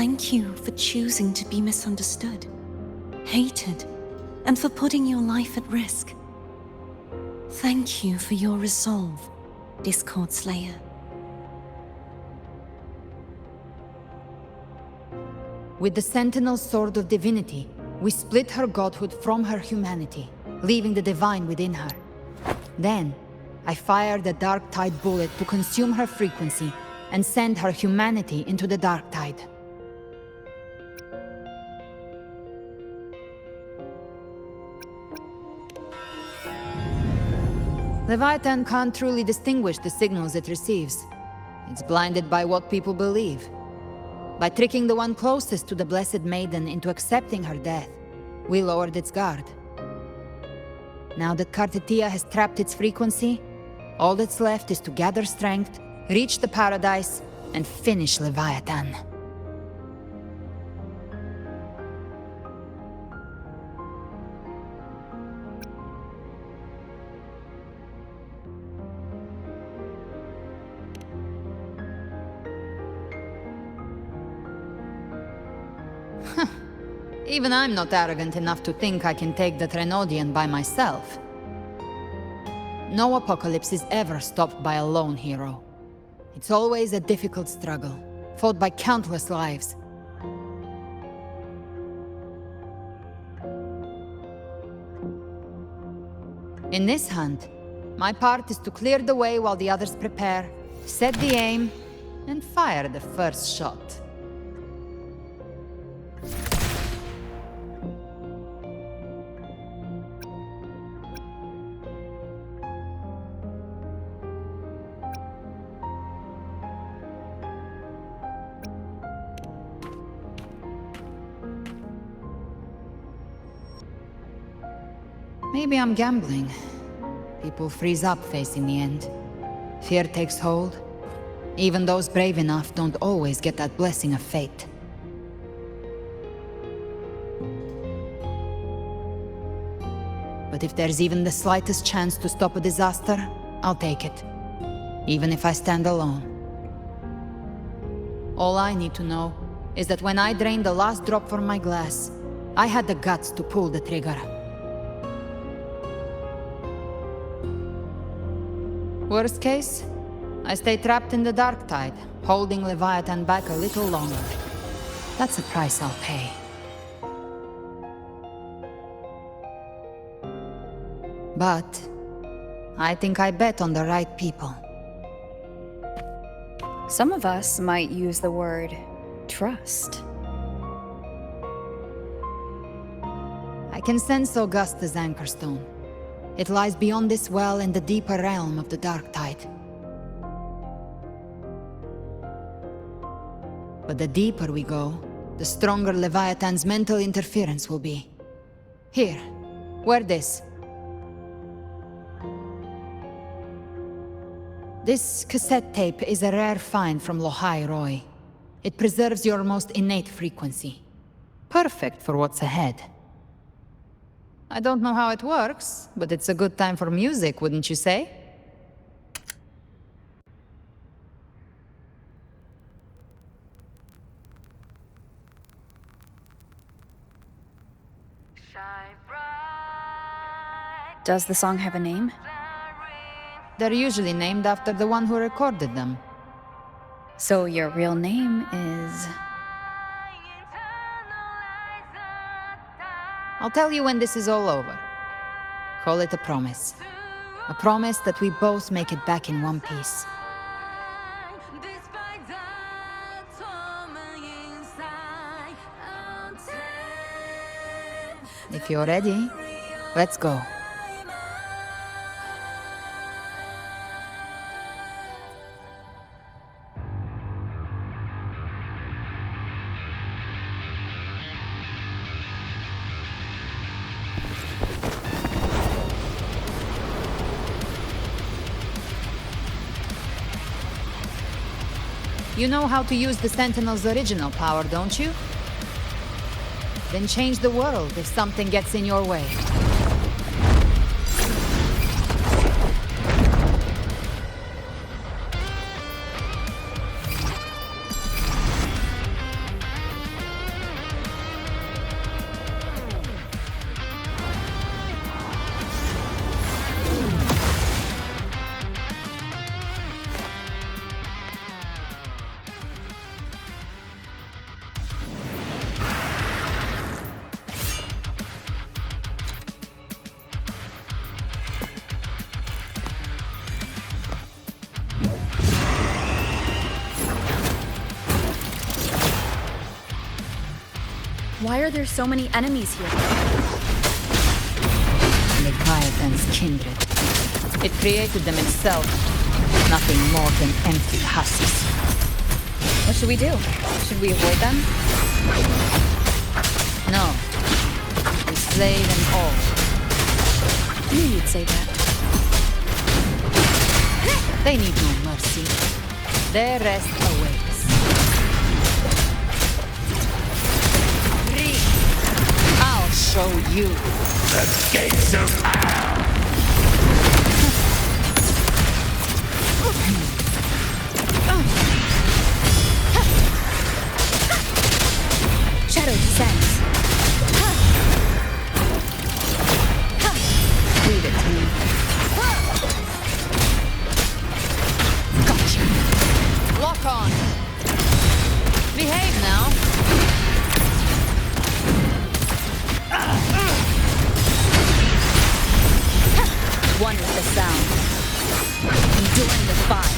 thank you for choosing to be misunderstood, hated, and for putting your life at risk. Thank you for your resolve, Discord Slayer. With the Sentinel Sword of Divinity, we split her godhood from her humanity, leaving the divine within her. Then, I fired a Dark Tide bullet to consume her frequency and send her humanity into the Dark Tide. Leviathan can't truly distinguish the signals it receives. It's blinded by what people believe. By tricking the one closest to the Blessed Maiden into accepting her death, we lowered its guard. Now that Kartetia has trapped its frequency, all that's left is to gather strength, reach the Paradise, and finish Leviathan. Even I'm not arrogant enough to think I can take the Trenodian by myself. No apocalypse is ever stopped by a lone hero. It's always a difficult struggle, fought by countless lives. In this hunt, my part is to clear the way while the others prepare, set the aim, and fire the first shot. Maybe I'm gambling. People freeze up facing the end. Fear takes hold. Even those brave enough don't always get that blessing of fate. But if there's even the slightest chance to stop a disaster, I'll take it. Even if I stand alone. All I need to know is that when I drained the last drop from my glass, I had the guts to pull the trigger. Worst case, I stay trapped in the Dark Tide, holding Leviathan back a little longer. That's a price I'll pay. But I think I bet on the right people. Some of us might use the word trust. I can sense Augusta's Anchorstone. It lies beyond this well in the deeper realm of the Dark Tide. But the deeper we go, the stronger Leviathan's mental interference will be. Here, wear this. This cassette tape is a rare find from Lohai Roy. It preserves your most innate frequency. Perfect for what's ahead. I don't know how it works, but it's a good time for music, wouldn't you say? Does the song have a name? They're usually named after the one who recorded them. So your real name is... I'll tell you when this is all over. Call it a promise. A promise that we both make it back in one piece. If you're ready, let's go. You know how to use the Sentinel's original power, don't you? Then change the world if something gets in your way. Why are there so many enemies here? Leviathan's kindred. It created them itself. Nothing more than empty husks. What should we do? Should we avoid them? No. We slay them all. I knew you'd say that. They need no mercy. Their rest awaits. I'll show you. The gates of hell! Shadow descends. Leave it to me. Gotcha. Lock on. Behave now. One with the sound. Enduring the fire.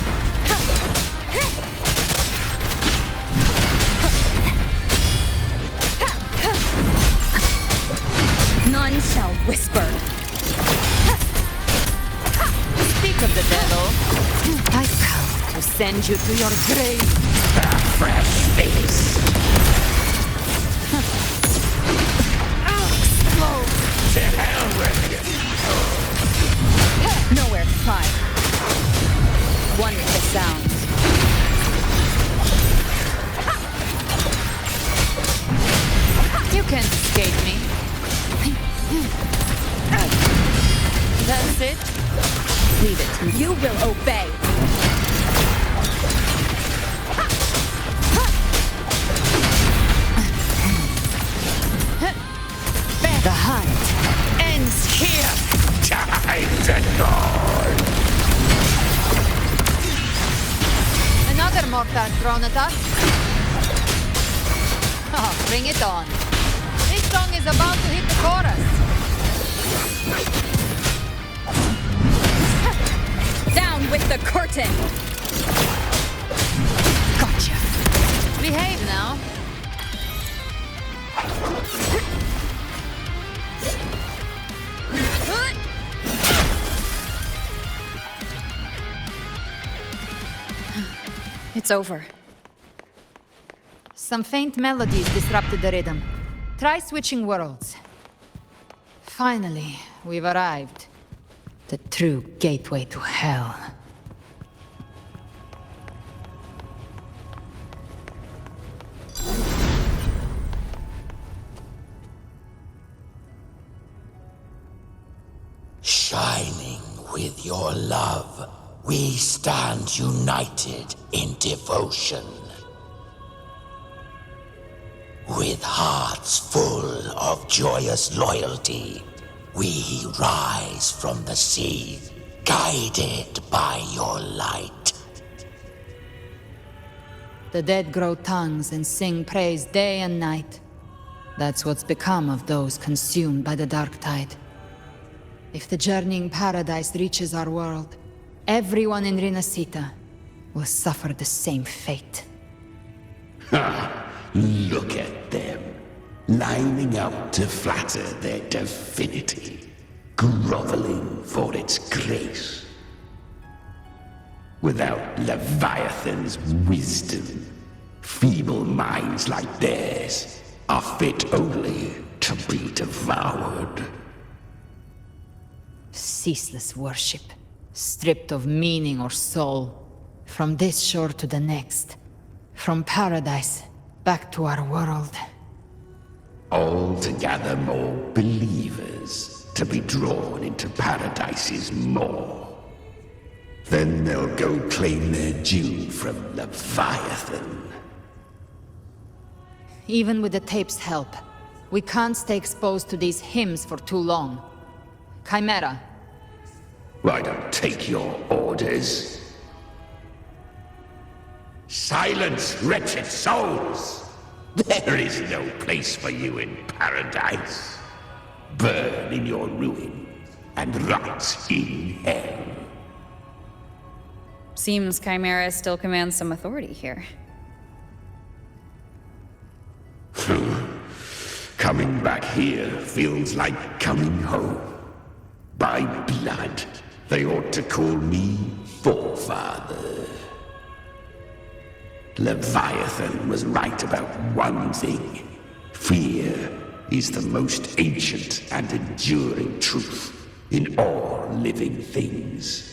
None shall whisper. Speak of the devil. I come to send you to your grave. A fresh face! Explode. To hell with you! Nowhere to hide. One with the sound. You can't escape me. That's it? Leave it to me. You will obey. The hunt ends here. Time to dawn! Another mortar thrown at us. Oh, bring it on. This song is about to hit the chorus. Down with the curtain! Gotcha. Behave now. It's over. Some faint melodies disrupted the rhythm. Try switching worlds. Finally, we've arrived. The true gateway to hell. Shining with your love, we stand united in devotion. With hearts full of joyous loyalty, we rise from the sea, guided by your light. The dead grow tongues and sing praise day and night. That's what's become of those consumed by the dark tide. If the journeying paradise reaches our world, everyone in Rinasita will suffer the same fate. Look at them, lining up to flatter their divinity, groveling for its grace. Without Leviathan's wisdom, feeble minds like theirs are fit only to be devoured. Ceaseless worship, stripped of meaning or soul, from this shore to the next, from paradise back to our world. All to gather more believers to be drawn into Paradise's maw. Then they'll go claim their due from Leviathan. Even with the tape's help, we can't stay exposed to these hymns for too long. Chimera, I don't take your orders. Silence, wretched souls! There is no place for you in Paradise. Burn in your ruin and rot in hell. Seems Chimera still commands some authority here. Coming back here feels like coming home. By blood, they ought to call me Forefather. Leviathan was right about one thing. Fear is the most ancient and enduring truth in all living things.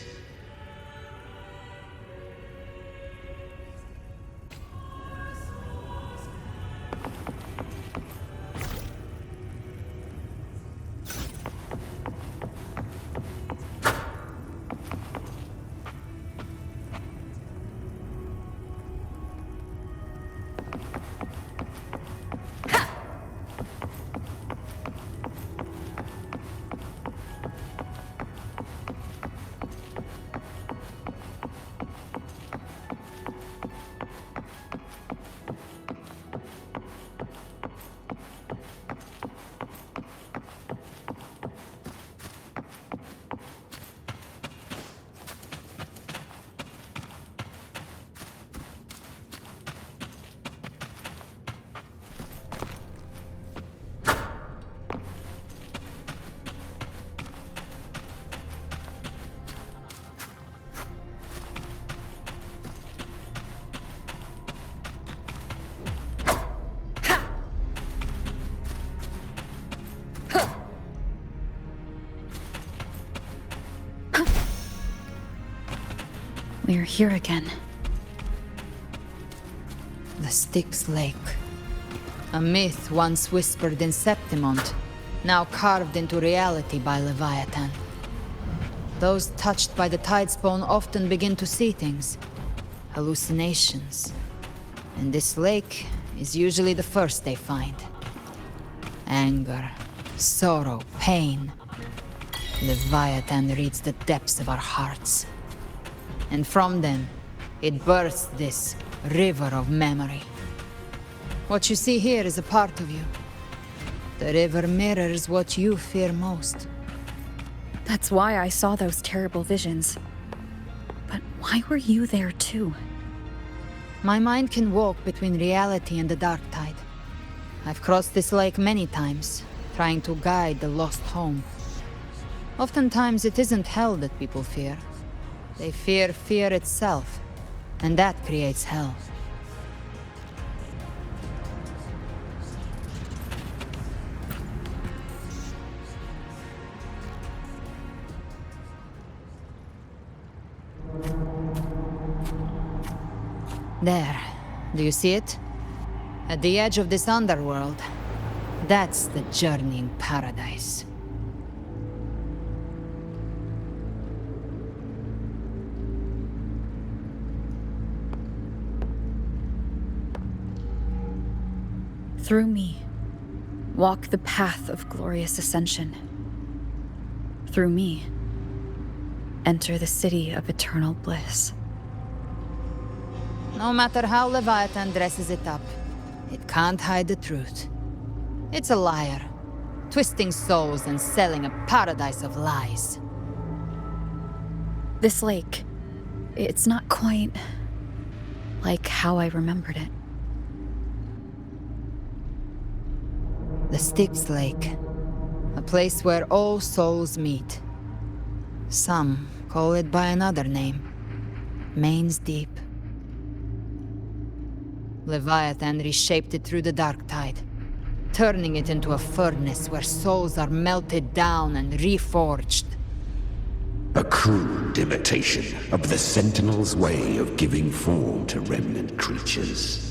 We're here again. The Styx Lake. A myth once whispered in Septimont, now carved into reality by Leviathan. Those touched by the Tidespawn often begin to see things. Hallucinations. And this lake is usually the first they find. Anger, sorrow, pain. Leviathan reads the depths of our hearts. And from them, it births this river of memory. What you see here is a part of you. The river mirrors what you fear most. That's why I saw those terrible visions. But why were you there too? My mind can walk between reality and the dark tide. I've crossed this lake many times, trying to guide the lost home. Oftentimes it isn't hell that people fear. They fear fear itself, and that creates hell. There. Do you see it? At the edge of this underworld. That's the journeying paradise. Through me, walk the path of glorious ascension. Through me, enter the city of eternal bliss. No matter how Leviathan dresses it up, it can't hide the truth. It's a liar, twisting souls and selling a paradise of lies. This lake, it's not quite like how I remembered it. The Styx Lake. A place where all souls meet. Some call it by another name. Main's Deep. Leviathan reshaped it through the dark tide, turning it into a furnace where souls are melted down and reforged. A crude imitation of the Sentinel's way of giving form to remnant creatures.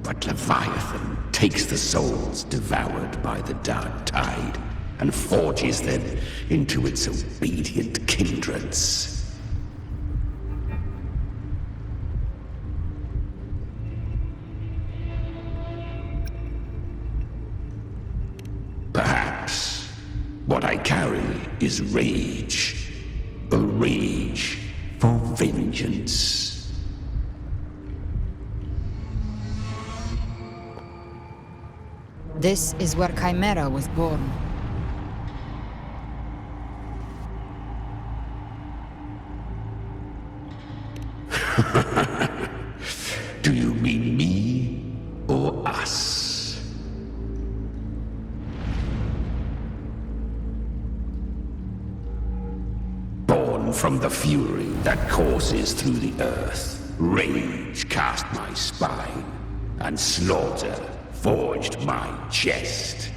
But Leviathan takes the souls devoured by the dark tide and forges them into its obedient kindreds. Perhaps what I carry is rage. A rage for vengeance. This is where Chimera was born. Do you mean me or us? from the fury that courses through the earth, rage cast my spine, and slaughter forged my chest.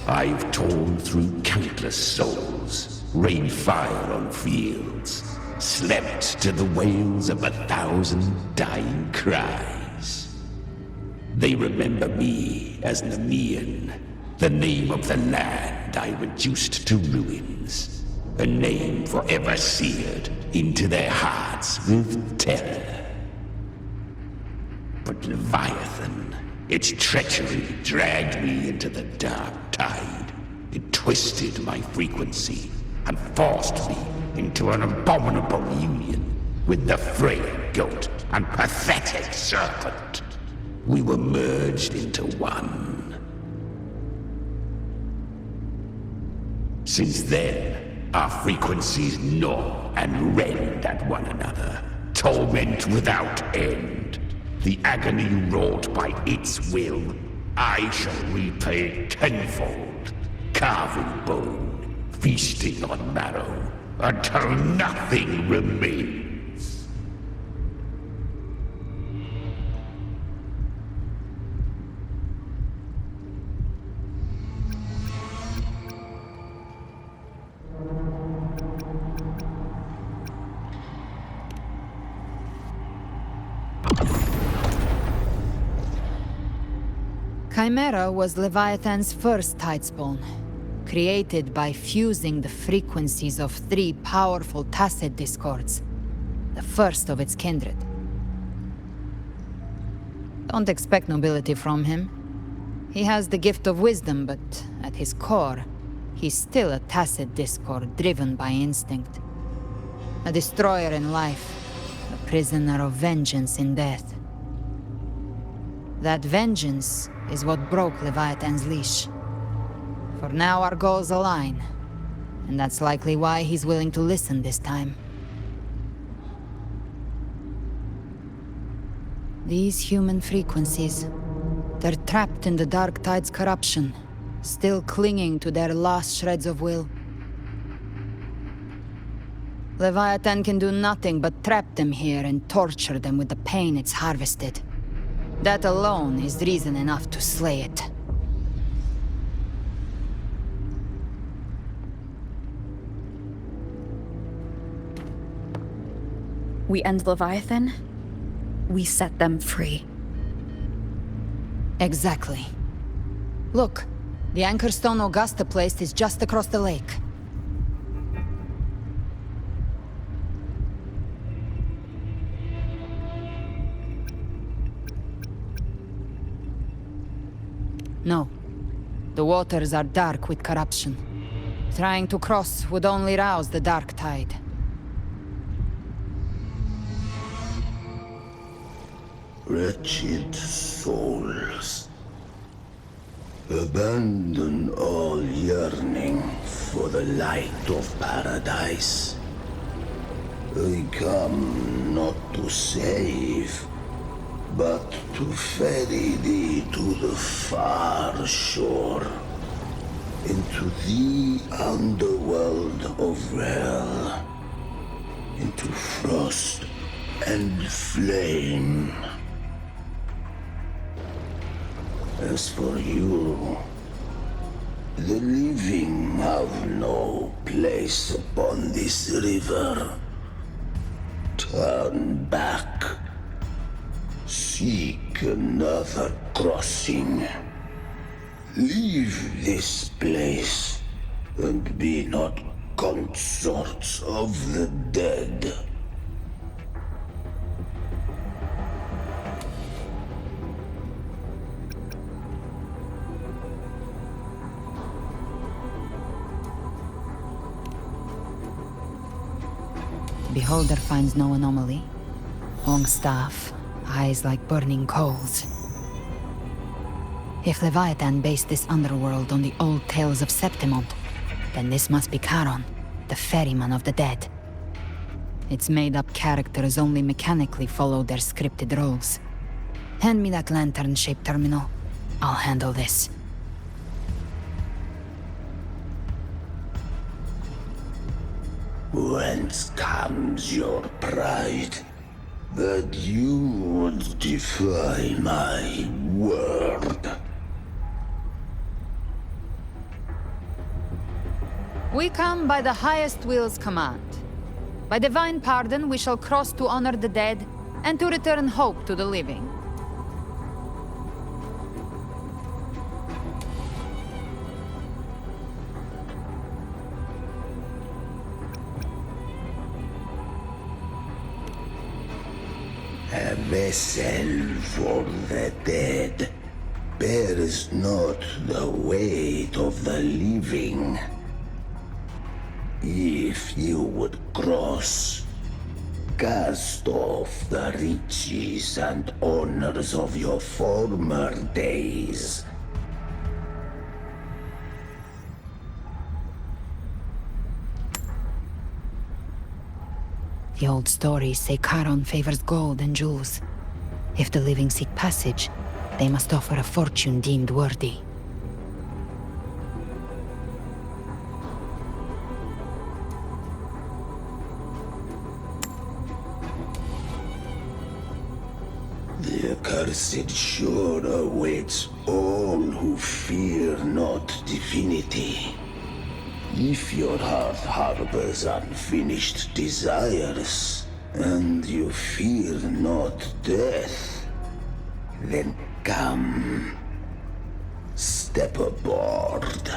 I've torn through countless souls, rained fire on fields, slept to the wails of 1,000 dying cries. They remember me as Nemean, the name of the land I reduced to ruins, a name forever seared into their hearts with terror. But Leviathan, its treachery dragged me into the dark tide. It twisted my frequency and forced me into an abominable union with the frail goat and pathetic serpent. We were merged into one. Since then, our frequencies gnaw and rend at one another, torment without end. The agony wrought by its will, I shall repay tenfold, carving bone, feasting on marrow, until nothing remains. Chimera was Leviathan's first tidespawn, created by fusing the frequencies of 3 powerful tacit discords, the first of its kindred. Don't expect nobility from him. He has the gift of wisdom, but at his core, he's still a tacit discord driven by instinct. A destroyer in life, a prisoner of vengeance in death. That vengeance is what broke Leviathan's leash. For now our goals align, and that's likely why he's willing to listen this time. These human frequencies, they're trapped in the Dark Tide's corruption, still clinging to their last shreds of will. Leviathan can do nothing but trap them here and torture them with the pain it's harvested. That alone is reason enough to slay it. We end Leviathan, we set them free. Exactly. Look, the anchor stone Augusta placed is just across the lake. No. The waters are dark with corruption. Trying to cross would only rouse the Dark Tide. Wretched souls, abandon all yearning for the light of paradise. I come not to save, but to ferry thee to the far shore, into the underworld of hell, into frost and flame. As for you, the living have no place upon this river. Turn back. Seek another crossing. Leave this place, and be not consorts of the dead. Beholder finds no anomaly. Long staff, eyes like burning coals. If Leviathan based this underworld on the old tales of Septimont, then this must be Charon, the ferryman of the dead. Its made-up characters only mechanically follow their scripted roles. Hand me that lantern-shaped terminal. I'll handle this. Whence comes your pride? That you would defy my word? We come by the highest will's command. By divine pardon, we shall cross to honor the dead and to return hope to the living. A vessel for the dead bears not the weight of the living. If you would cross, cast off the riches and honors of your former days. The old stories say Charon favors gold and jewels. If the living seek passage, they must offer a fortune deemed worthy. The accursed sure awaits all who fear not divinity. If your heart harbors unfinished desires, and you fear not death, then come, step aboard.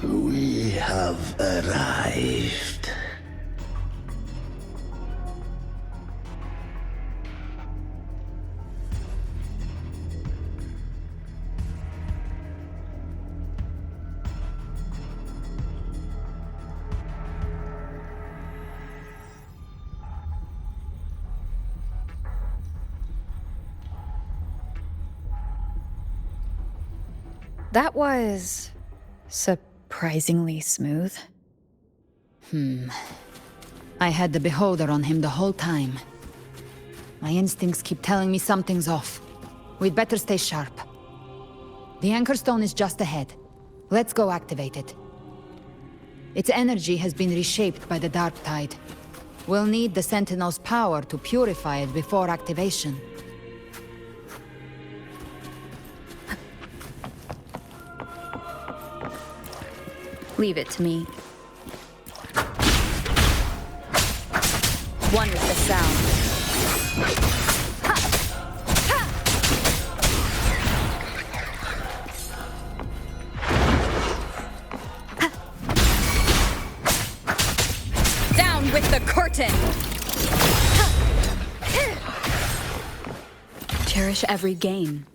We have arrived. That was surprisingly smooth. I had the beholder on him the whole time. My instincts keep telling me something's off. We'd better stay sharp. The anchor stone is just ahead. Let's go activate it. Its energy has been reshaped by the dark tide. We'll need the Sentinel's power to purify it before activation. Leave it to me. One with the sound. Down with the curtain! Cherish every gain.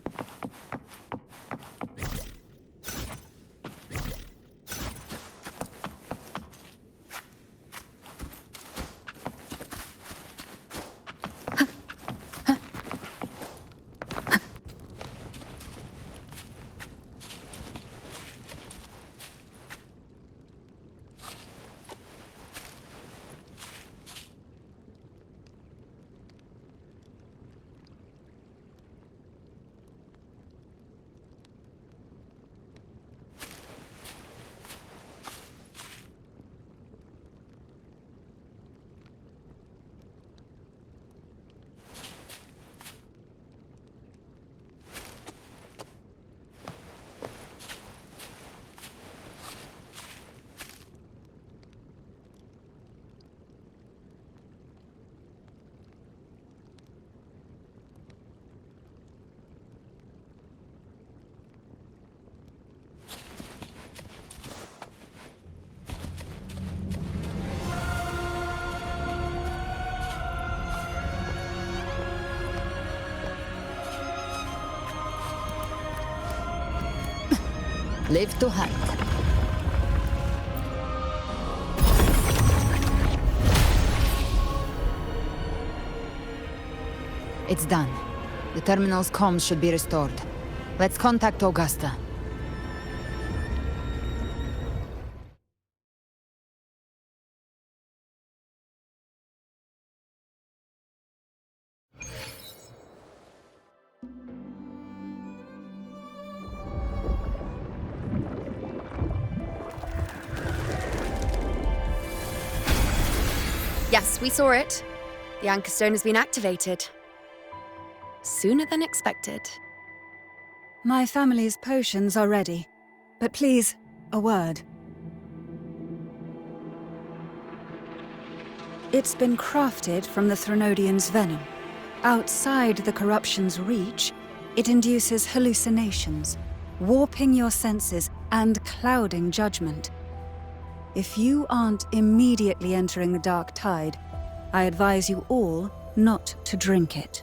Live to hunt. It's done. The terminal's comms should be restored. Let's contact Augusta. Yes, we saw it. The Anchor Stone has been activated. Sooner than expected. My family's potions are ready. But please, a word. It's been crafted from the Threnodian's venom. Outside the corruption's reach, it induces hallucinations, warping your senses and clouding judgment. If you aren't immediately entering the dark tide, I advise you all not to drink it.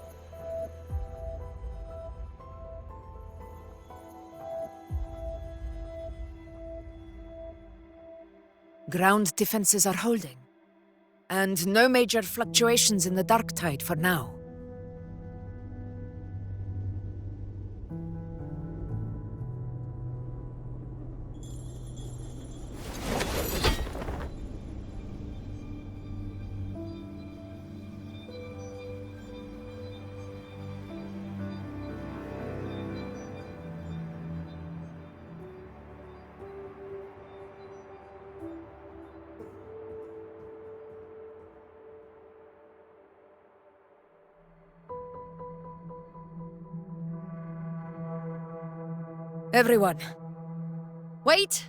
Ground defenses are holding. And no major fluctuations in the dark tide for now. Everyone. Wait!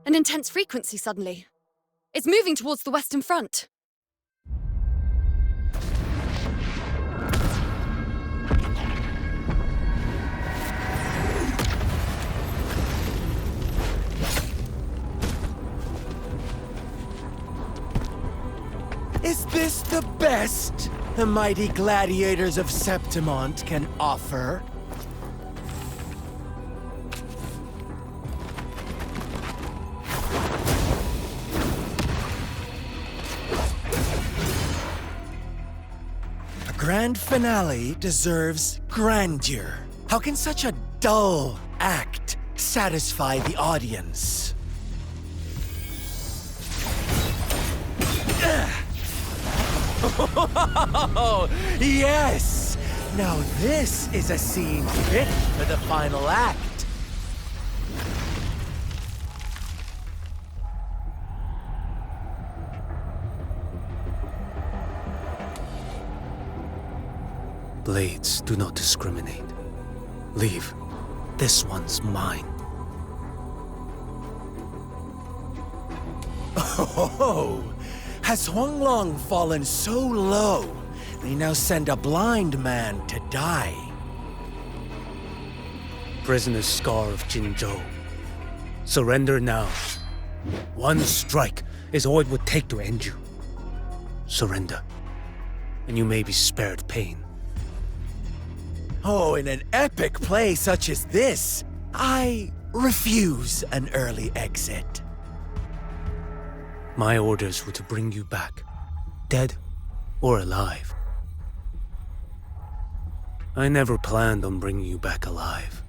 An intense frequency suddenly. It's moving towards the Western Front. Is this the best the mighty gladiators of Septimont can offer? A grand finale deserves grandeur. How can such a dull act satisfy the audience? Oh, yes! Now this is a scene fit for the final act. Blades do not discriminate. Leave. This one's mine. Oh, has Huanglong fallen so low, they now send a blind man to die? Prisoner Scar of Jinzhou. Surrender now. One strike is all it would take to end you. Surrender, and you may be spared pain. Oh, in an epic play such as this, I refuse an early exit. My orders were to bring you back, dead or alive. I never planned on bringing you back alive.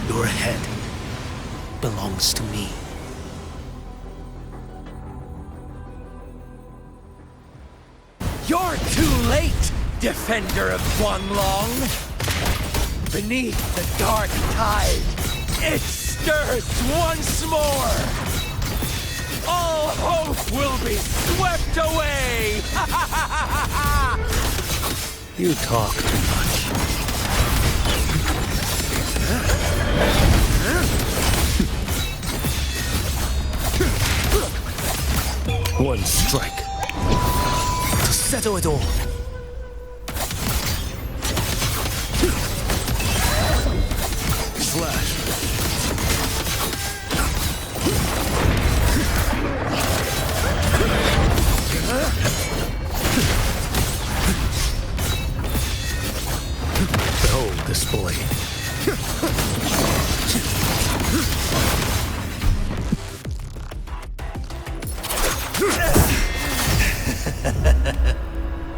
Your head belongs to me. You're too late, defender of Huanglong! Beneath the dark tide, it stirs once more! All hope will be swept away! You talk too much. One strike. To settle it all. Slash.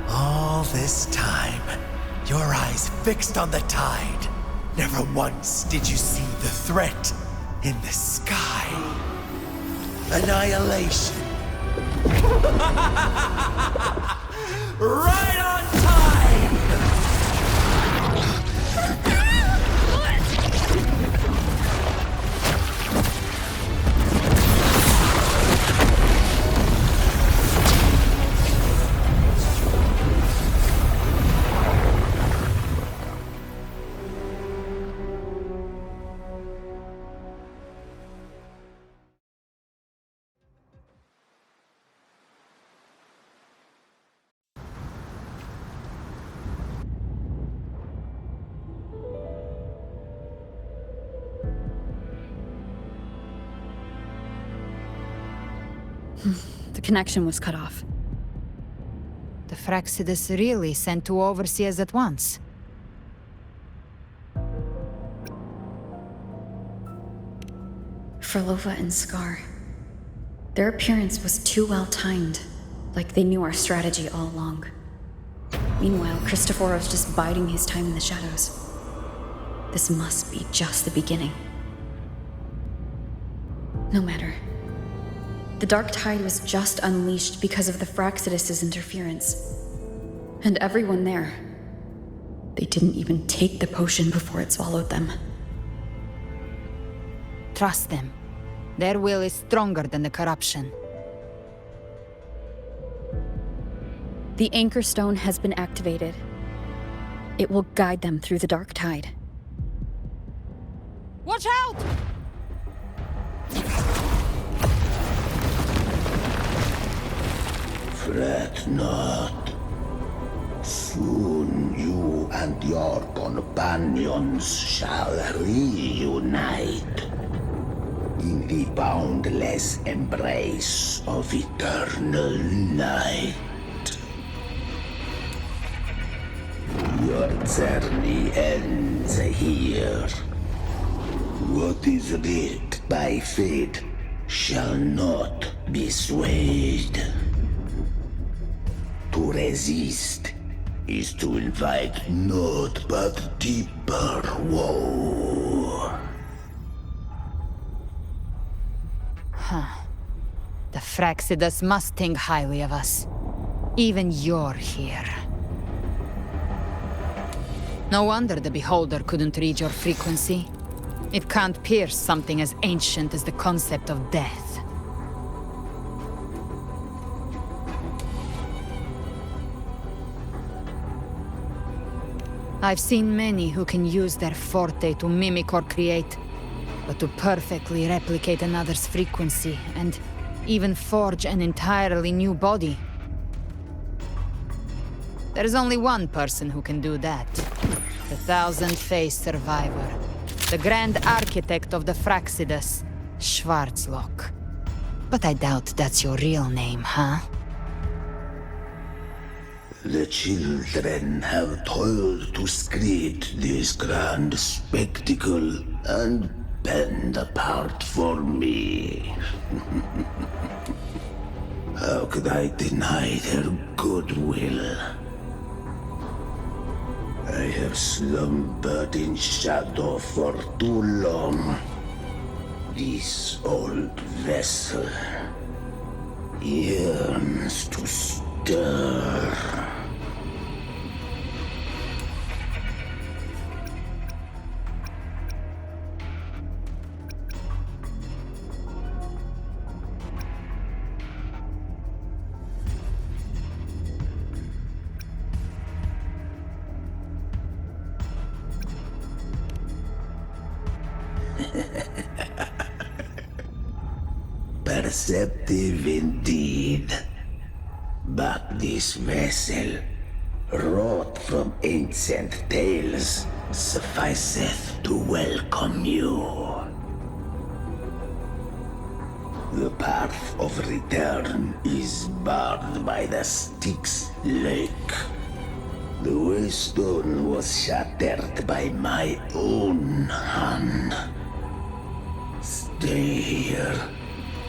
All this time, your eyes fixed on the tide. Never once did you see the threat in the sky. Annihilation. Right on time! The connection was cut off. The Fraxidus really sent two overseers at once. Frolova and Scar. Their appearance was too well timed, like they knew our strategy all along. Meanwhile, Christophorov's just biding his time in the shadows. This must be just the beginning. No matter. The Dark Tide was just unleashed because of the Fraxidus' interference. And everyone there. They didn't even take the potion before it swallowed them. Trust them. Their will is stronger than the corruption. The Anchor Stone has been activated. It will guide them through the Dark Tide. Watch out! Fret not. Soon you and your companions shall reunite in the boundless embrace of eternal light. Your journey ends here. What is writ by fate shall not be swayed. To resist is to invite naught but deeper woe. The Fraxidus must think highly of us. Even you're here. No wonder the Beholder couldn't read your frequency. It can't pierce something as ancient as the concept of death. I've seen many who can use their forte to mimic or create, but to perfectly replicate another's frequency and even forge an entirely new body. There's only one person who can do that. The thousand-faced survivor. The grand architect of the Fraxidus, Schwarzlock. But I doubt that's your real name, huh? The children have toiled to create this grand spectacle and bend apart for me. How could I deny their goodwill? I have slumbered in shadow for too long. This old vessel yearns to stir. Perceptive indeed. But this vessel, wrought from ancient tales, sufficeth to welcome you. The path of return is barred by the Styx Lake. The waystone was shattered by my own hand. Stay here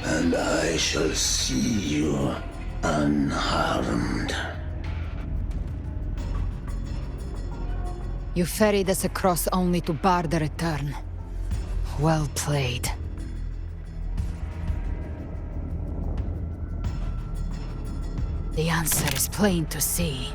and I shall see you unharmed. You ferried us across only to bar the return. Well played. The answer is plain to see.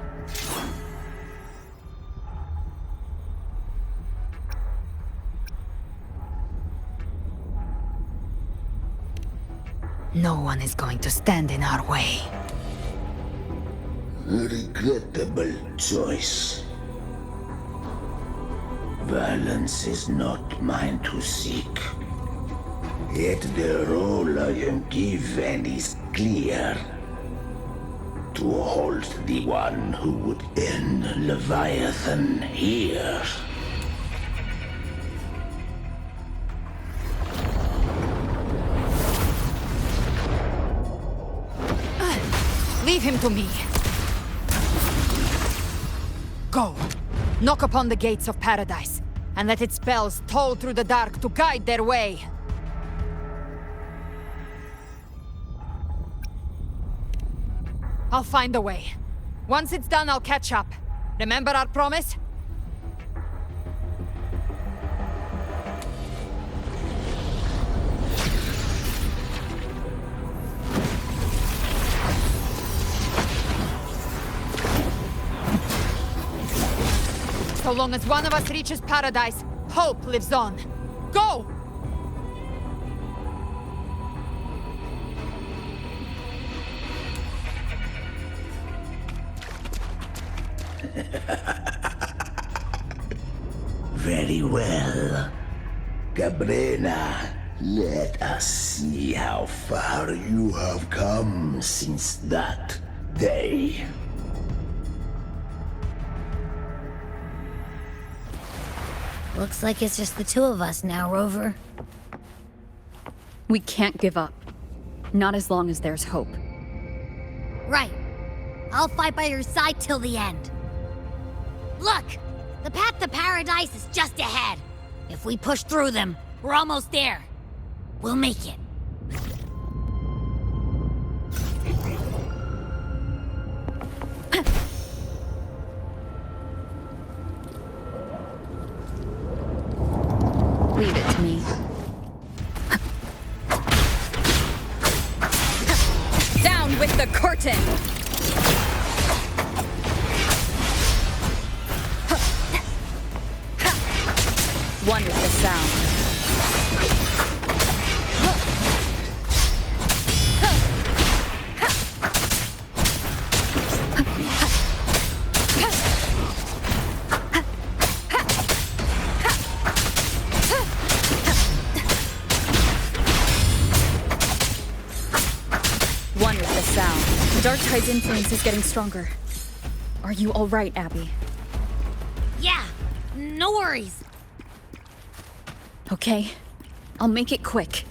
No one is going to stand in our way. Regrettable choice. Balance is not mine to seek. Yet the role I am given is clear. To hold the one who would end Leviathan here. Leave him to me. Go. Knock upon the gates of paradise, and let its bells toll through the dark to guide their way. I'll find a way. Once it's done, I'll catch up. Remember our promise? So long as one of us reaches paradise, hope lives on. Go! Very well. Cabrera, let us see how far you have come since that day. Looks like it's just the two of us now, Rover. We can't give up. Not as long as there's hope. Right. I'll fight by your side till the end. Look! The path to paradise is just ahead. If we push through them, we're almost there. We'll make it. Leave it to me. Down with the curtain! One with the sound. One with the sound. The Dark Tide's influence is getting stronger. Are you all right, Abby? Yeah, no worries. Okay, I'll make it quick.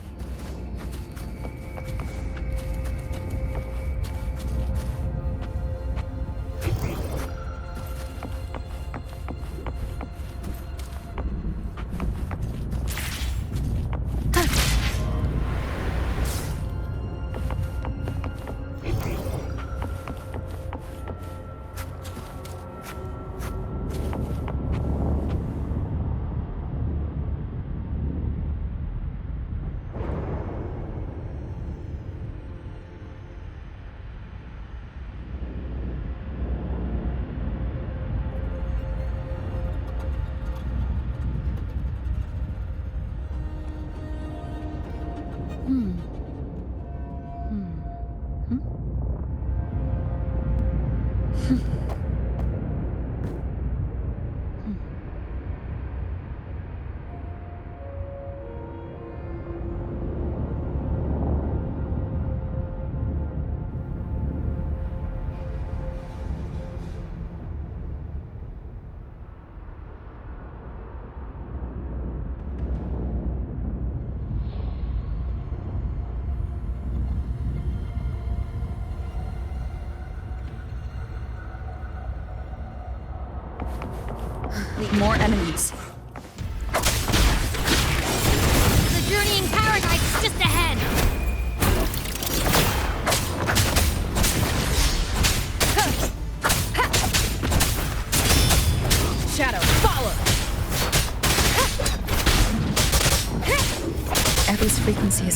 More enemies. The journey in paradise is just ahead.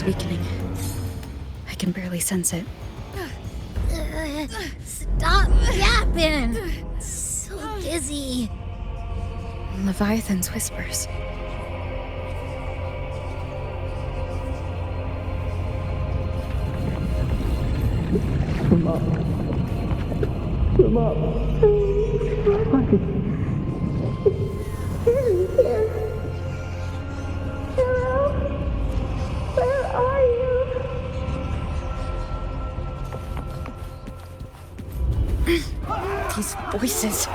weakening. I can barely sense it. Stop yapping! So dizzy. Leviathan's whispers. These voices.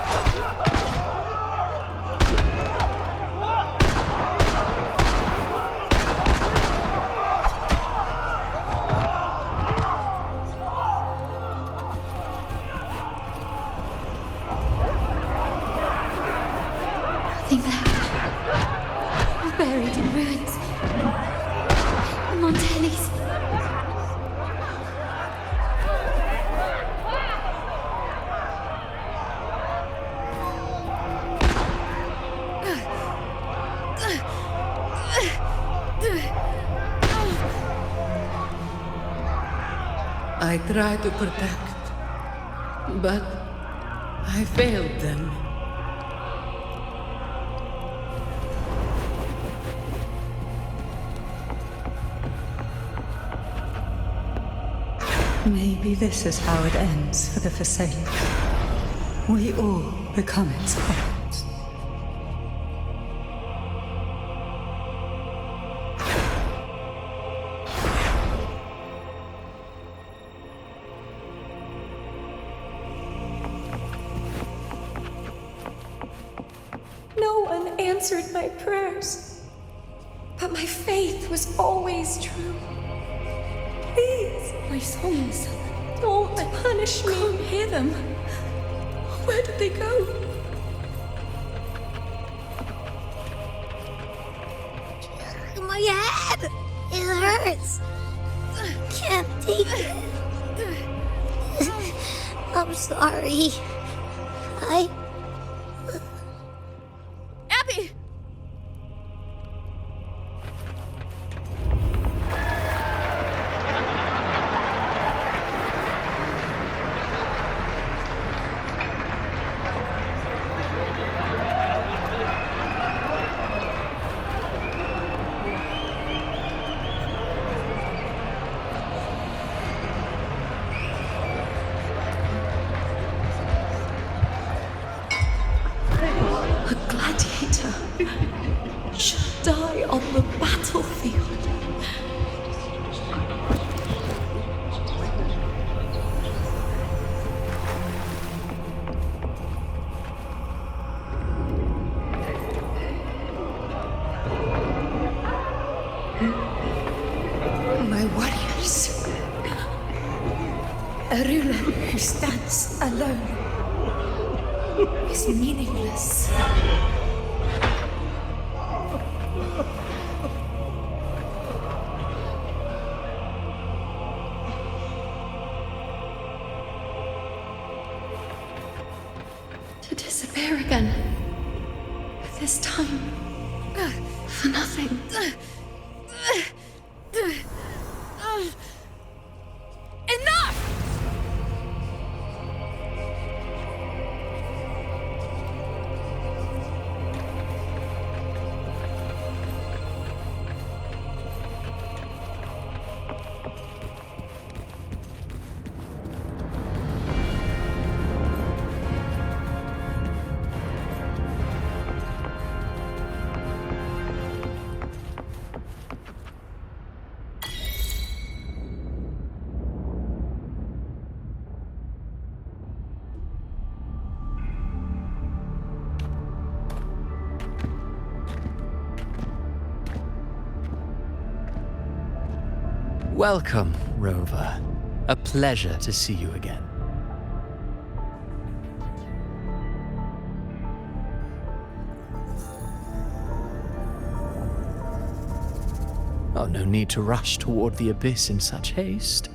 Nothing left. Buried in ruins. Montelli's. I tried to protect, but I failed them. Maybe this is how it ends for the Forsaken. We all become its products. No one answered my prayers, but my faith was always true. Please, my songs, don't punish me. I can't hear them. Where did they go? My head! It hurts! Can't take it. I'm sorry. Abby! A gladiator should die on the battlefield. My warriors. A ruler who stands alone is meaningless. To disappear again. This time, for nothing. Enough! Welcome, Rover. A pleasure to see you again. Oh, no need to rush toward the abyss in such haste.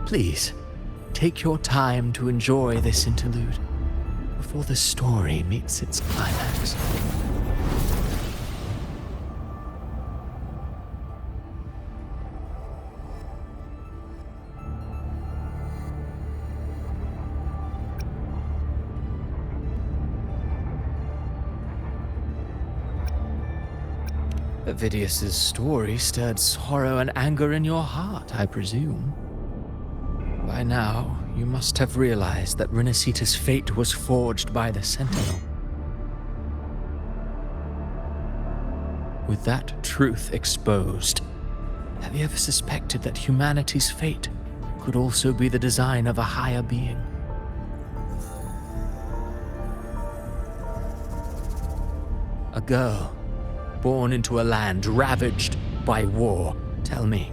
Please, take your time to enjoy this interlude before the story meets its climax. Avidius's story stirred sorrow and anger in your heart, I presume. By now, you must have realized that Renacita's fate was forged by the Sentinel. With that truth exposed, have you ever suspected that humanity's fate could also be the design of a higher being? A girl, born into a land ravaged by war. Tell me,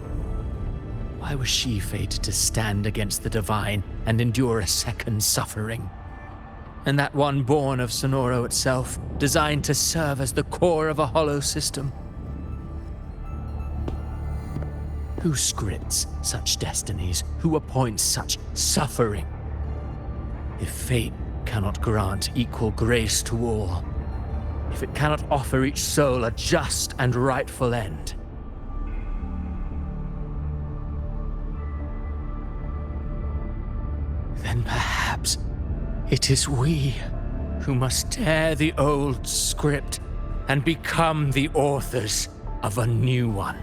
why was she fated to stand against the divine and endure a second suffering? And that one born of Sonoro itself, designed to serve as the core of a hollow system? Who scripts such destinies? Who appoints such suffering? If fate cannot grant equal grace to all, if it cannot offer each soul a just and rightful end, then perhaps it is we who must tear the old script and become the authors of a new one.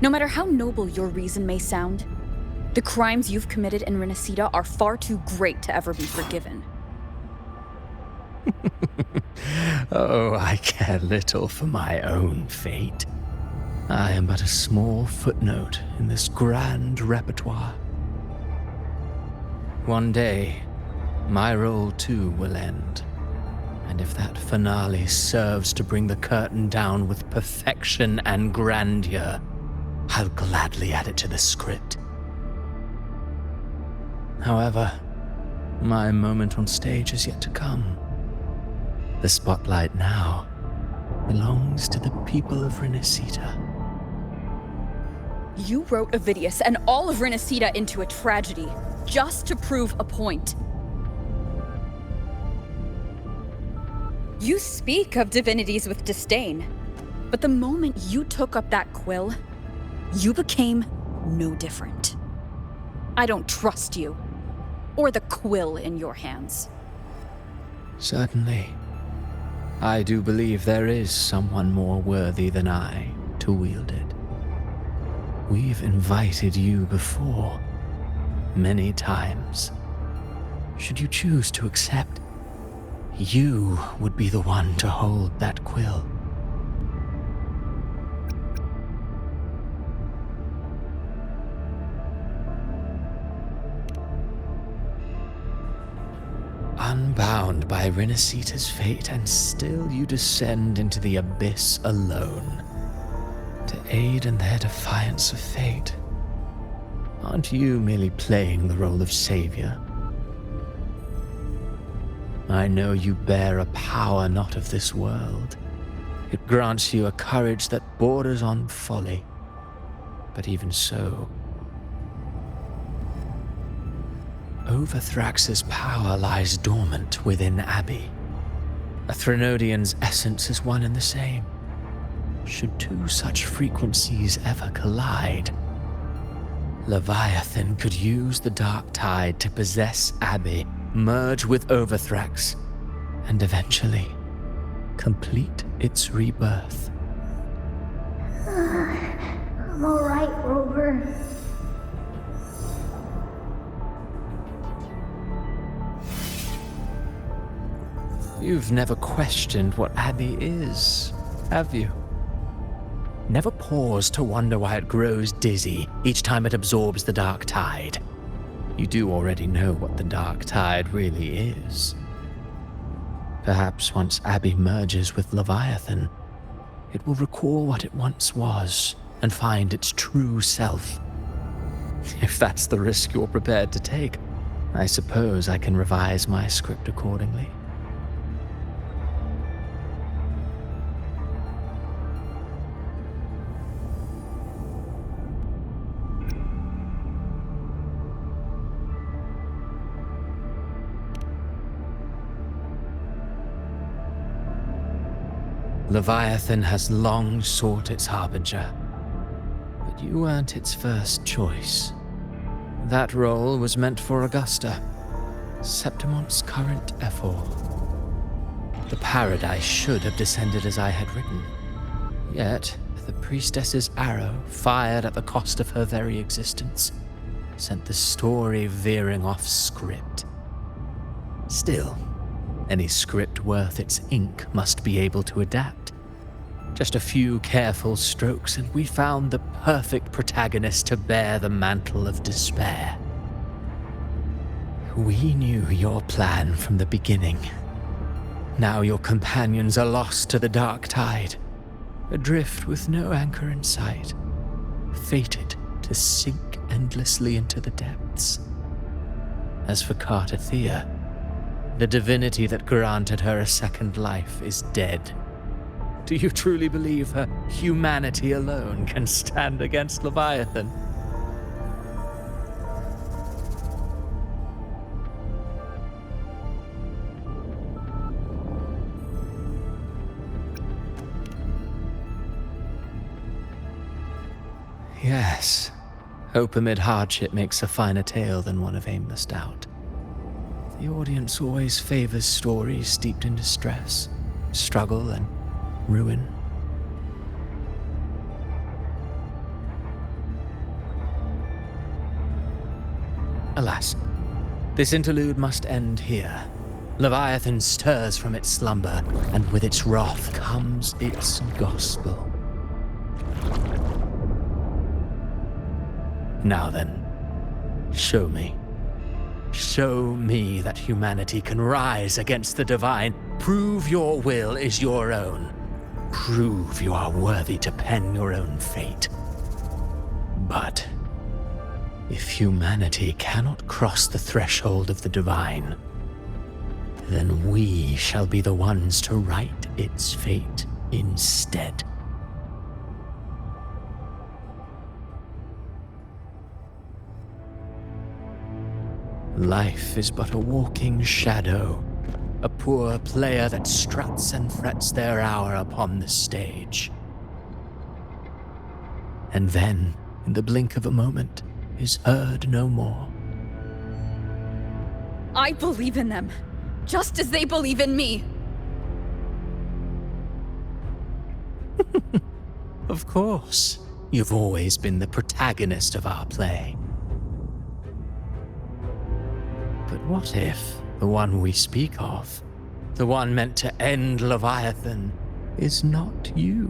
No matter how noble your reason may sound, the crimes you've committed in Renacita are far too great to ever be forgiven. Oh, I care little for my own fate. I am but a small footnote in this grand repertoire. One day, my role too will end. And if that finale serves to bring the curtain down with perfection and grandeur, I'll gladly add it to the script. However, my moment on stage is yet to come. The spotlight now belongs to the people of Renacita. You wrote Avidius and all of Renacita into a tragedy, just to prove a point. You speak of divinities with disdain, but the moment you took up that quill, you became no different. I don't trust you, or the quill in your hands. Certainly. I do believe there is someone more worthy than I to wield it. We've invited you before, many times. Should you choose to accept, you would be the one to hold that quill. Unbound by Renacita's fate, and still you descend into the abyss alone, to aid in their defiance of fate. Aren't you merely playing the role of savior? I know you bear a power not of this world. It grants you a courage that borders on folly. But even so, Overthrax's power lies dormant within Abbey. A Threnodian's essence is one and the same. Should two such frequencies ever collide, Leviathan could use the dark tide to possess Abbey, merge with Overthrax, and eventually complete its rebirth. I'm alright, Rover. You've never questioned what Abbey is, have you? Never paused to wonder why it grows dizzy each time it absorbs the dark tide. You do already know what the dark tide really is. Perhaps once Abbey merges with Leviathan, it will recall what it once was and find its true self. If that's the risk you're prepared to take, I suppose I can revise my script accordingly. Leviathan has long sought its harbinger, But you weren't its first choice. That role was meant for Augusta, Septimon's current ephor. The paradise should have descended as I had written. Yet, the priestess's arrow, fired at the cost of her very existence, sent the story veering off script. Still, any script worth its ink must be able to adapt. Just a few careful strokes and we found the perfect protagonist to bear the mantle of despair. We knew your plan from the beginning. Now your companions are lost to the dark tide, adrift with no anchor in sight, fated to sink endlessly into the depths. As for Cartathea, the divinity that granted her a second life is dead. Do you truly believe her humanity alone can stand against Leviathan? Yes, hope amid hardship makes a finer tale than one of aimless doubt. The audience always favors stories steeped in distress, struggle, and ruin. Alas, this interlude must end here. Leviathan stirs from its slumber, and with its wrath comes its gospel. Now then, show me. Show me that humanity can rise against the divine. Prove your will is your own. Prove you are worthy to pen your own fate. But if humanity cannot cross the threshold of the divine, then we shall be the ones to write its fate instead. Life is but a walking shadow, a poor player that struts and frets their hour upon the stage. And then, in the blink of a moment, is heard no more. I believe in them, just as they believe in me. Of course, you've always been the protagonist of our play. But what if the one we speak of, the one meant to end Leviathan, is not you?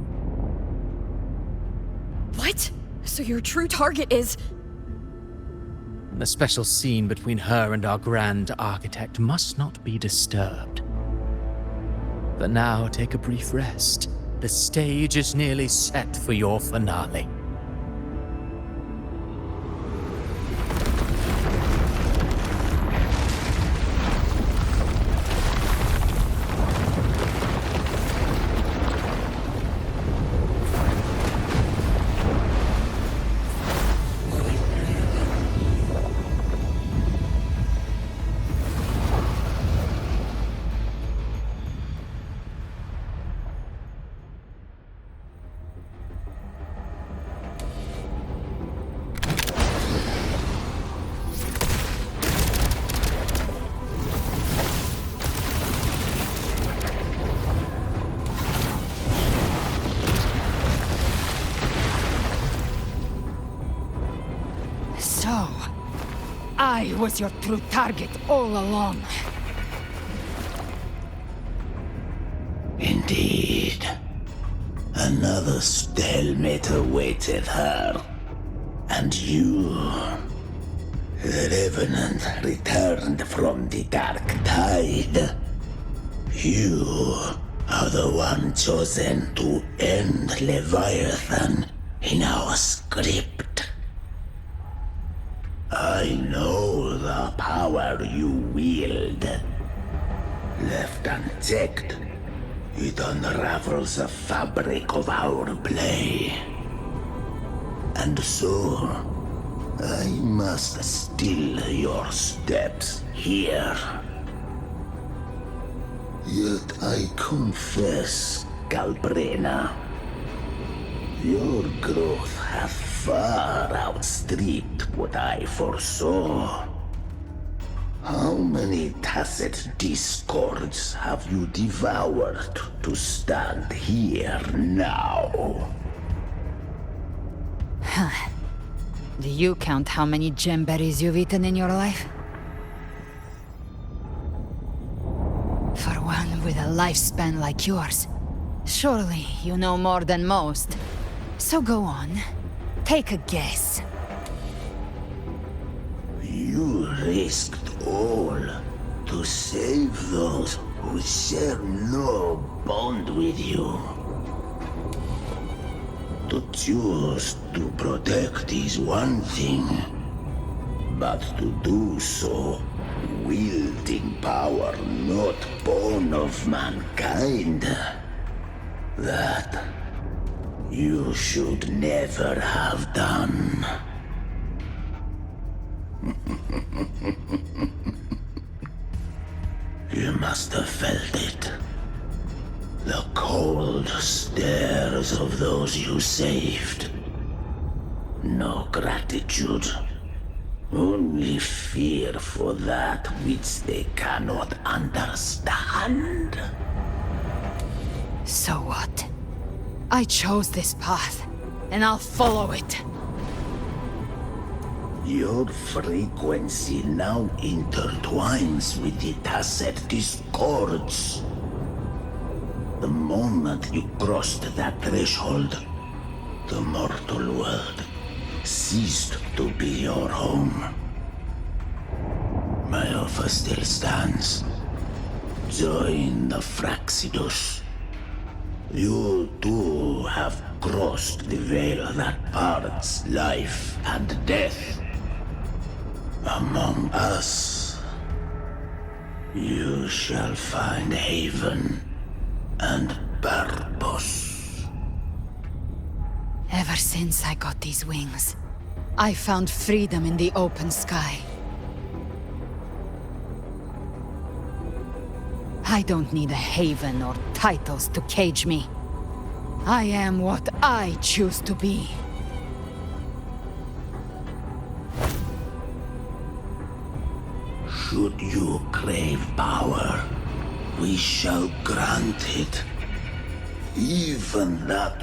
What? So your true target is... The special scene between her and our grand architect must not be disturbed. But now take a brief rest. The stage is nearly set for your finale. So, I was your true target all along. Indeed. Another stalemate awaited her. And you... The Revenant returned from the Dark Tide. You are the one chosen to end Leviathan in our script. I know the power you wield. Left unchecked, it unravels the fabric of our play. And so, I must still your steps here. Yet I confess, Galbrena, your growth hath far outstripped what I foresaw. How many tacit discords have you devoured to stand here now? Huh. Do you count how many gemberries you've eaten in your life? For one with a lifespan like yours, surely you know more than most. So go on, take a guess. You risked all to save those who share no bond with you. To choose to protect is one thing, but to do so wielding power not born of mankind, that you should never have done. You must have felt it. The cold stares of those you saved. No gratitude. Only fear for that which they cannot understand. So what? I chose this path, and I'll follow it. Your frequency now intertwines with the tacit discords. The moment you crossed that threshold, the mortal world ceased to be your home. My offer still stands. Join the Fraxidus. You too have crossed the veil that parts life and death. Among us, you shall find haven and purpose. Ever since I got these wings, I found freedom in the open sky. I don't need a haven or titles to cage me. I am what I choose to be. Should you crave power, we shall grant it. Even that